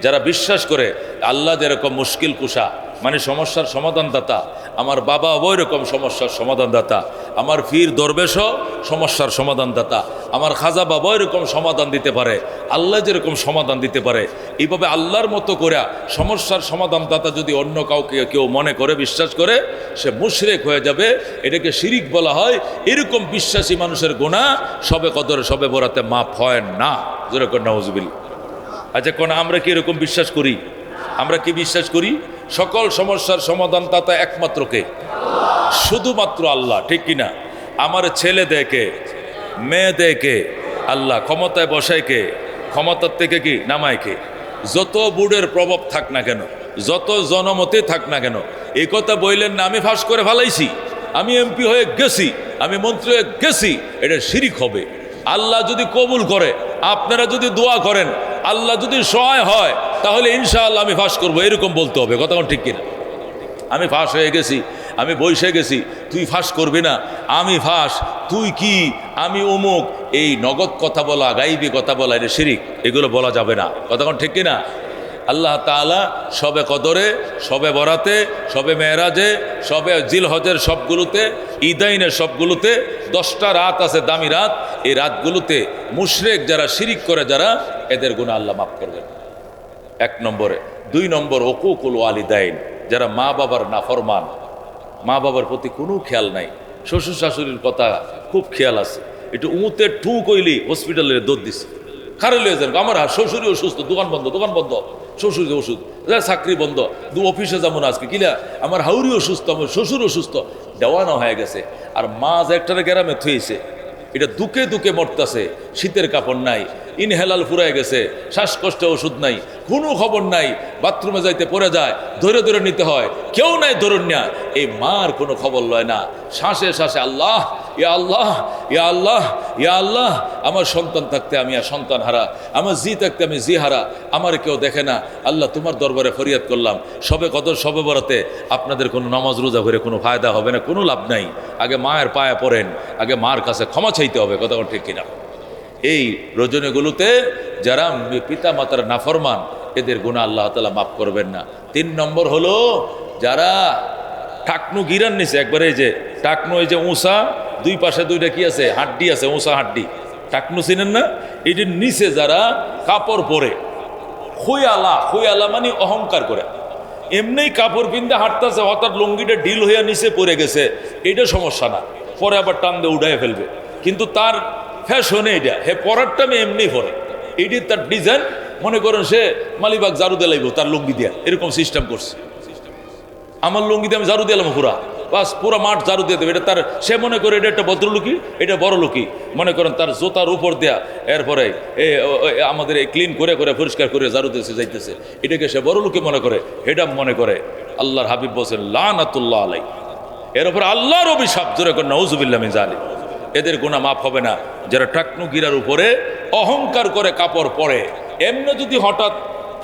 যারা বিশ্বাস করে আল্লাহ যেরকম মুশকিল কুশা মানে সমস্যার সমাধানদাতা, আমার বাবা ওই রকম সমস্যার সমাধানদাতা, আমার পীর দরবেশও সমস্যার সমাধানদাতা, আমার খাজা বাবা এরকম সমাধান দিতে পারে, আল্লাহ যেরকম সমাধান দিতে পারে, এইভাবে আল্লাহর মতো করে সমস্যার সমাধানদাতা যদি অন্য কাউকে কেউ মনে করে, বিশ্বাস করে, সে মুশরিক হয়ে যাবে। এটাকে শিরিক বলা হয়। এরকম বিশ্বাসী মানুষের গুনাহ সবে কদর, সবে বরাতে মাফ হয় না। যেরকম নাউজুবিল্লাহ। আচ্ছা, কোন আমরা কি এরকম বিশ্বাস করি? আমরা কি বিশ্বাস করি? সকল সমস্যার সমাধানদাতা একমাত্র কে? শুধুমাত্র আল্লাহ, ঠিক কিনা? আমার ছেলে দেখে, মেয়ে দেখে, আল্লাহ ক্ষমতায় বসায় কে? ক্ষমতার থেকে কি নামায় কে? যত বুড়ের প্রভাব থাক না কেন, যত জনমতে থাক না কেন, এই কথা বললেন না আমি ফাঁস করে ফেলাইছি, আমি এমপি হয়ে গেছি, আমি মন্ত্রী হয়ে গেছি, এটা শিরিক হবে। আল্লাহ যদি কবুল করে, আপনারা যদি দোয়া করেন, আল্লাহ যদি সহায় হয়, তাহলে ইনশাআল্লাহ আমি ফাঁস করবো, এরকম বলতে হবে। কথা ঠিক কিনা? আমি ফাঁস হয়ে গেছি, আমি বসে গেছি, তুই ফাঁস করবি না, আমি ফাঁস, তুই কি, আমি অমুক, এই নগদ কথা বলা, গাইবি কথা বলা, এটা শিরিক, এগুলো বলা যাবে না। কথা ঠিক কিনা? আল্লাহ তাআলা সবে কদরে, সবে বরাতে, সবে মেরাজে, সবে জিলহজের সবগুলোতে, ঈদাইনের সবগুলোতে 10টা রাত আছে, দামি রাত। এই রাতগুলোতে মুশরিক যারা, শিরিক করে যারা, এদের গুনাহ আল্লাহ মাফ করবেন। 1 নম্বরে। 2 নম্বর, উকুকুল ওয়ালিদাইন, যারা মা বাবার নাফরমান, মা বাবার প্রতি কোনো খেয়াল নাই, শ্বশুর শাশুড়ির কথা খুব খেয়াল আছে, একটু উমুতে টু কইলি হসপিটালের দৌড় দিছে, খারে লয়ে যান, আমার শ্বশুরই অসুস্থ, দোকান বন্ধ, শ্বশুর ওষুধ, চাকরি বন্ধ, অফিসে যাবো না আজকে, কিলা আমার হাউরি অসুস্থ, আমার শ্বশুর অসুস্থ, দেওয়ানো হয়ে গেছে। আর মা যে একটা গ্রামে থুয়েছে, এটা দুকে দুকে মরতাছে, শীতের কাপড় নাই, ইনহেলাল ফুরায় গেছে, শ্বাসকষ্টে ওষুধ নাই, কোনো খবর নাই, বাথরুমে যাইতে পড়ে যায়, ধরে ধরে নিতে হয়, কেউ নাই ধরুন না। এই মার কোনো খবর লয় না, শ্বাসে শ্বাসে আল্লাহ ইয়া আল্লাহ ইয়া আল্লাহ ইয়া আল্লাহ, আমার সন্তান থাকতে আমি আর সন্তান হারা, আমার জি থাকতে আমি জি হারা, আমার কেউ দেখে না, আল্লাহ তোমার দরবারে ফরিয়াদ করলাম। সবে কদর সবে বরাতে আপনাদের কোনো নামাজ রোজা করে কোনো ফায়দা হবে না, কোনো লাভ নাই। আগে মায়ের পায়ে পড়েন, আগে মার কাছে ক্ষমা চাইতে হবে, কথা ঠিক কিনা? এই রজনীগুলোতে যারা পিতা মাতার নাফরমান, এদের গুনাহ আল্লাহ তাআলা মাফ করবেন না। 3 নম্বর হলো যারা টাকনু গিরান নিছে, একবারে এই যে টাকনু, এই যে উঁচা দুই পাশে দুইটা কি আছে, হাড্ডি আছে, উঁচা হাড্ডি, টাকনু চিনেন না? এই যে নিচে যারা কাপড় পরে, খুয়ালা মানে অহংকার করে, এমনি কাপড় পিনতে হাঁটতেছে, হঠাৎ লুঙ্গিটা ঢিল হইয়া নিচে পড়ে গেছে, এটা সমস্যা না, পরে আবার টান দিয়ে উঠাই ফেলবে, কিন্তু তার ফ্যাশনে এটা, হে পরারটা আমি এমনি পরে, এটি তার ডিজাইন, মনে করেন সে মালিবাগ ঝাড়ু দিয়ে লাগবো তার লুঙ্গি দিয়া, এরকম সিস্টেম করছে। আমার লুঙ্গি দিয়ে আমি ঝাড়ু দিলাম পুরা, বাস পুরা মাঠ ঝাড়ু দিয়ে দেবে, এটা তার, সে মনে করে এটা একটা ভদ্রলোকই, এটা বড় লোকই, মনে করেন তার জোতার উপর দেয়া, এরপরে আমাদের ক্লিন করে করে পরিষ্কার করে ঝাড়ু দিয়েছে যাইতেছে, এটাকে সে বড় লোকই মনে করে, এটা মনে করে। আল্লাহর হাবিব বলছেন লানাতুল্লাহ আলাই, এর উপর আল্লাহর অভিশাপ, জোরে করে নাউজুবিল্লাহ মিন যালিক। এদের গুনাহ মাফ হবে না যারা টাকনু গিরার উপরে অহংকার করে কাপড় পরে। এমনি যদি হঠাৎ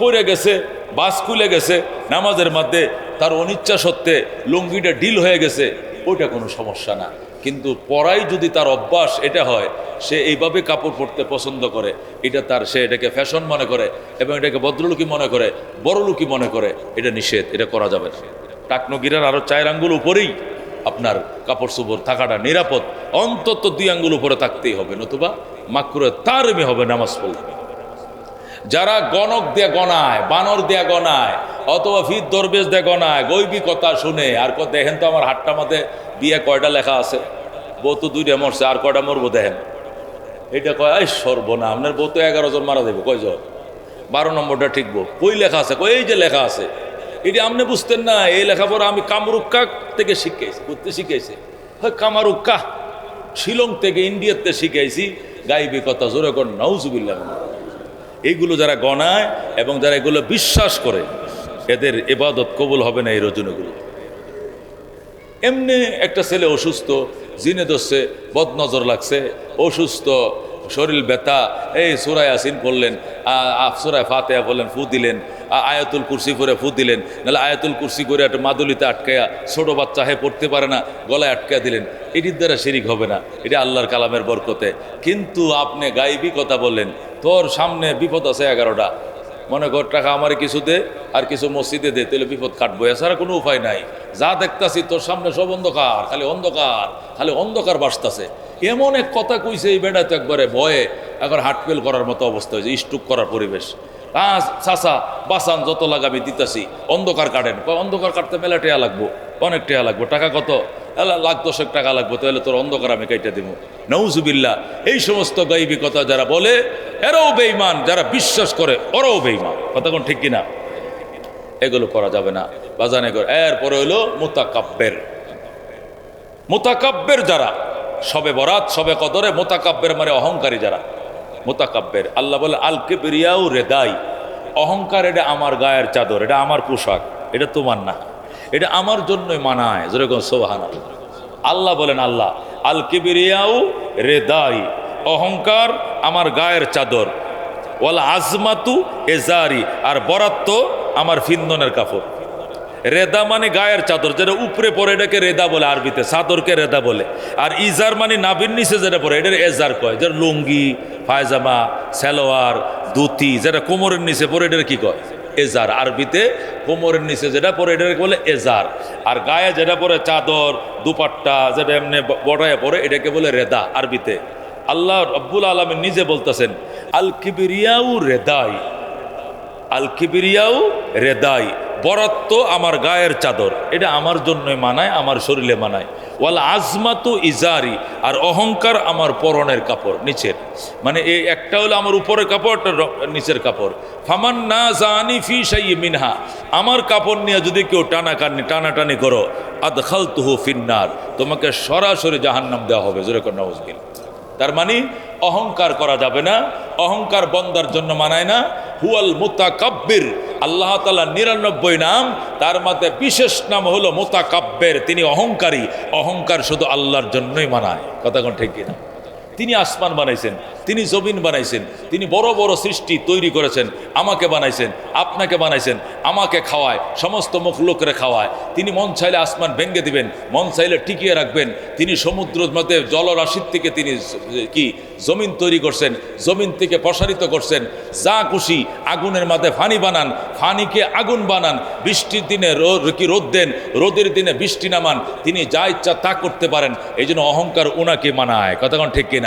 পড়ে গেছে, বাস খুলে গেছে নামাজের মধ্যে, তার অনিচ্ছা সত্ত্বে লুঙ্গিটা ঢিল হয়ে গেছে, ওইটা কোনো সমস্যা না, কিন্তু পরাই যদি তার অভ্যাস এটা হয়, সে এইভাবে কাপড় পরতে পছন্দ করে, এটা তার, সে এটাকে ফ্যাশন মনে করে এবং এটাকে ভদ্রলোকই মনে করে, বড় লোকই মনে করে, এটা নিষেধ, এটা করা যাবে না। টাকনু গিরার আরো 4 আঙ্গুল উপরেই আপনার কাপড় চোপড় থাকাটা নিরাপদ, অন্তত 2 আঙ্গুল উপরে থাকতেই হবে, নতুবা মাকরুহে তাহরিমি হবে নামাজ পড়লে। যারা গণক দিয়ে গনায়, বানর দিয়ে গনায়, অথবা ফির দরবেশ দিয়ে গনায়, গৈবী কথা শুনে, আর দেখেন তো আমার হাটটা মাঝে বিয়ে কয়টা লেখা আছে, বউ তো 2টা মরছে, আর কয়টা মরবো দেখেন, এটা কয় এই সর্বনা, আপনার বউ তো 11 জন মারা দেবো, কয়জন? 12 নম্বরটা ঠিকবো, কই লেখা আছে? কই এই যে লেখা আছে, এটি আপনি বুঝতেন না, এই লেখাপড়া আমি কামরুক্কা থেকে শিখেছি, করতে শিখেছি, হয় কামারুক্কা, শিলং থেকে, ইন্ডিয়াতে শিখেছি গাইবী কথা, জোরে কর নাউজুবিল্লাহ। এইগুলো যারা গণায় এবং যারা এগুলো বিশ্বাস করে, এদের ইবাদত কবুল হবে না এই রজনীগুলো। এমনি একটা ছেলে অসুস্থ, জিনে ধরছে, বদনজর লাগছে, অসুস্থ, শরীর ব্যথা, এই সূরা ইয়াসিন পড়লেন, সূরা ফাতিহা বললেন, ফু দিলেন, আয়াতুল কুরসি করে ফু দিলেন, নাহলে আয়াতুল কুরসি করে একটা মাদুলিতে আটকায়া, ছোট বাচ্চা হয়ে পড়তে পারে না, গলায় আটকায়া দিলেন, এটির দ্বারা শিরিক হবে না, এটা আল্লাহর কালামের বরকতে। কিন্তু আপনি গাইবী কথা বললেন, তোর সামনে বিপদ আছে 11টা, মনে কর টাকা আমার কিছু দে আর কিছু মসজিদে দে, তাহলে বিপদ কাটবো, এছাড়া কোনো উপায় নাই। যা দেখতাছি তোর সামনে সব অন্ধকার, খালি অন্ধকার, খালি অন্ধকার বাসতাছে, এমন এক কথা কইছে এই বেড়া, তো একবারে ভয়ে একবার হার্টফেল করার মতো অবস্থা হয়েছে, স্ট্রোক করার পরিবেশ। চাচা বাসান যত লাগাবি দিতাছি, অন্ধকার কাটেন। অন্ধকার কাটতে মেলা টেয়া লাগবো, অনেক টেয়া লাগবো, টাকা কত? 1,10,000 টাকা লাগবো, তাহলে তোর অন্ধকার আমি কেটে দিব। নাউজুবিল্লাহ। এই সমস্ত গায়বী কথা যারা বলে এরাও বেঈমান, যারা বিশ্বাস করে ওরাও বেঈমান, কথা কোন ঠিক কিনা? এগুলো করা যাবে না বাজানে করে। এরপরে হলো মুতাকাব্বের। মুতাকাব্বের যারা সবে বরাত সবে কদরে মুতাকাব্বের মানে অহংকারী যারা মুতাকাব্বের, আল্লাহ বলে আল কিবরিয়াউ রেদাই, অহংকার এটা আমার গায়ের চাদর, এটা আমার পোশাক, এটা তোমার না, এটা আমার জন্যই মানায়, যেরকম সুবহানাল্লাহ। আল্লাহ বলেন, আল্লাহ আল কিবরিয়াউ রেদাই, অহংকার আমার গায়ের চাদর, ওয়াল আজমাতু এজারি, আর বরাত্ত আমার ফিন্দনের কাপড়। রেদা মানে গায়ের চাদর, যেটা উপরে পরে এটাকে রেদা বলে আরবিতে, চাদরকে রেদা বলে। আর ইজার মানে নাভির নিচে যেটা পরে এটার এজার কয়, যেটা লুঙ্গি, পায়জামা, সালোয়ার, ধুতি, যেটা কোমরের নিচে পরে এটার কি কয়? এজার। আরবিতে কোমরের নিচে যেটা পরে এটাকে বলে এজার, আর গায়ে যেটা পরে চাদর, দুপাট্টা, যেটা এমনি বড়ায় পরে এটাকে বলে রেদা আরবিতে। আল্লাহ রব্বুল আলামিন নিজে বলতেছেন আল কিবরিয়াউ রেদাই, আল কিবরিয়াউ রেদাই, বরাত্ত আমার গায়ের চাদর, এটা আমার জন্যই মানায়, আমার শরীরে মানায়। ওয়াল আজমাতু ইজারি, আর অহংকার আমার পরনের কাপড়, নিচের, মানে এই একটা হলো আমার উপরের কাপড়, একটা নিচের কাপড়। ফামান না জানি ফি শাইই মিনহা, আমার কাপড় নিয়ে যদি কেউ টানাটানি করো, আদখালতুহু ফিন্নার, তোমাকে সরাসরি জাহান্নাম দেওয়া হবে। জোরে কর নাউজুবিল্লাহ। তার মানে অহংকার করা যাবে না, অহংকার বন্দার জন্য মানায় না। হুয়াল মুতাকাব্বির, আল্লাহ তাআলা 99 নাম, তার মধ্যে বিশেষ নাম হলো মুতাকাব্বির, তিনি অহংকারী। অহংকার শুধু আল্লাহর জন্যই মানায়, কথা কোন ঠিক কিনা? তিনি আসমান বানাইছেন, তিনি জমিন বানাইছেন, তিনি বড় বড় সৃষ্টি তৈরি করেছেন, আমাকে বানাইছেন, আপনাকে বানাইছেন, আমাকে খাওয়ায়, সমস্ত মখলুকরে খাওয়ায়। তিনি মন চাইলে আসমান ভেঙে দিবেন, মন চাইলে টিকিয়ে রাখবেন। তিনি সমুদ্রের মধ্যে জলরাশির থেকে তিনি কি জমিন তৈরি করছেন, জমিন থেকে প্রসারিত করছেন। যা খুশি আগুনের মধ্যে ফানি বানান, ফানিকে আগুন বানান। বৃষ্টির দিনে রোদ দেন, রোদের দিনে বৃষ্টি নামান। তিনি যা ইচ্ছা তা করতে পারেন। এই জন্য অহংকার ওনাকে মানায়, কথা কোন ঠিক কিনা?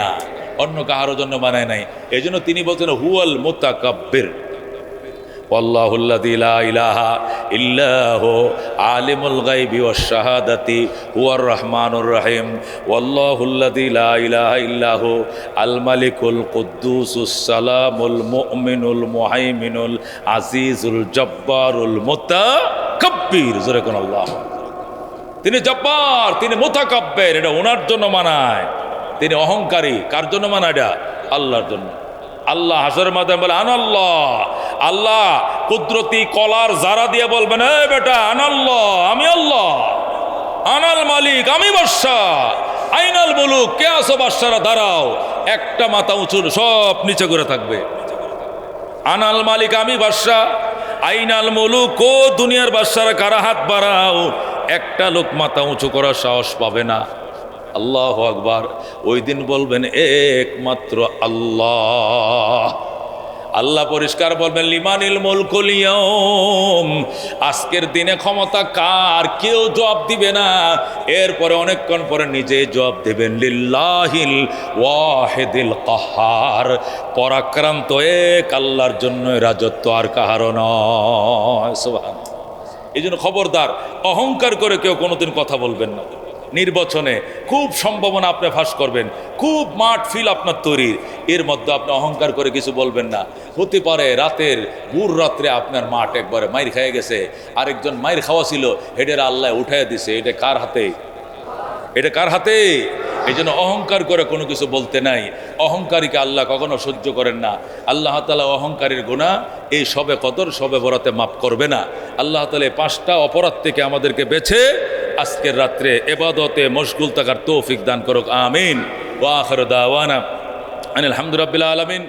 অন্য কাহারও জন্য বানায় নাই। এই জন্য তিনি বলছেন হুয়াল মুতাকাব্বির। ওয়াল্লাহুল্লাযী লা ইলাহা ইল্লাহু আলিমুল গায়বি ওয়াশ শাহাদাতি হুয়ার রহমানুর রহিম। ওয়াল্লাহুল্লাযী লা ইলাহা ইল্লাহু আল মালিকুল কুদ্দুসুস সালামুল মুমিনুল মুহাইমিনুল আজিজুল জব্বারুল মুতাকাব্বির। জোরে কোন আল্লাহ। তিনি জব্বার, তিনি মুতাকাব্বির, এটা ওনার জন্য মানায়। তিনি অহংকারী, কার জন্য মানায়? এটা আল্লাহর জন্য। আল্লাহ হাসরের মাধ্যমে বলে আনাল্লাহ, আল্লাহ কুদরতি কলার জারা দিয়ে বলবেন, এ বেটা আনাল্লাহ, আমি আল্লাহ, আনাল মালিক, আমি বাদশাহ, আইনাল মুলুক, কে আছো বাদশারা, দাঁড়াও। একটা মাথা উঁচু, সব নিচে করে থাকবে। আনাল মালিক, আমি বাদশাহ, আইনাল মুলুক, ও দুনিয়ার বাদশারা কারা, হাত বাড়াও। একটা লোক মাথা উঁচু করার সাহস পাবে না। আল্লাহু আকবার। ওই দিন বলবেন একমাত্র আল্লাহ। আল্লাহ পরিষ্কার বলবেন লিমানিল মুলকুল ইয়াউম, আজকের দিনে ক্ষমতা কার? কেউ জবাব দিবে না। এরপরে অনেকক্ষণ পরে নিজে জবাব দেবেন লিল্লাহিল ওয়াহিদিল কাহ্হার, পরাক্রান্ত এক আল্লাহর জন্য রাজত্ব, আর কাহারও নয়। সুবহানাল্লাহ। এই জন্য খবরদার, অহংকার করে কেউ কোনোদিন কথা বলবেন না। নির্বাচনে খুব সম্ভাবনা আপনি ফাঁস করবেন, খুব মাঠ ফিল আপনার তৈরির, এর মধ্যে আপনি অহংকার করে কিছু বলবেন না। হতে পারে রাতের ভোর রাত্রে আপনার মাঠ একবারে মাইর খেয়ে গেছে, আরেকজন মাইর খাওয়া ছিল, হেডের আল্লাহ উঠাইয়া দিছে। এটা কার হাতে? এটা কার হাতে? এই জন্য অহংকার করে কোনো কিছু বলতে নাই। অহংকারীকে আল্লাহ কখনো সহ্য করেন না। আল্লাহ তাআলা অহংকারীর গুনাহ এই সবে কদর, সবে বরাতে মাফ করবে না। আল্লাহ তাআলা এই 5টা অপরাধ থেকে আমাদেরকে বেছে আজকের রাত্রে ইবাদতে মশগুল থাকার তৌফিক দান করুক। আমিন। ওয়া আখিরু দাওয়ানা আনিল হামদুলিল্লাহি রাব্বিল আলামিন।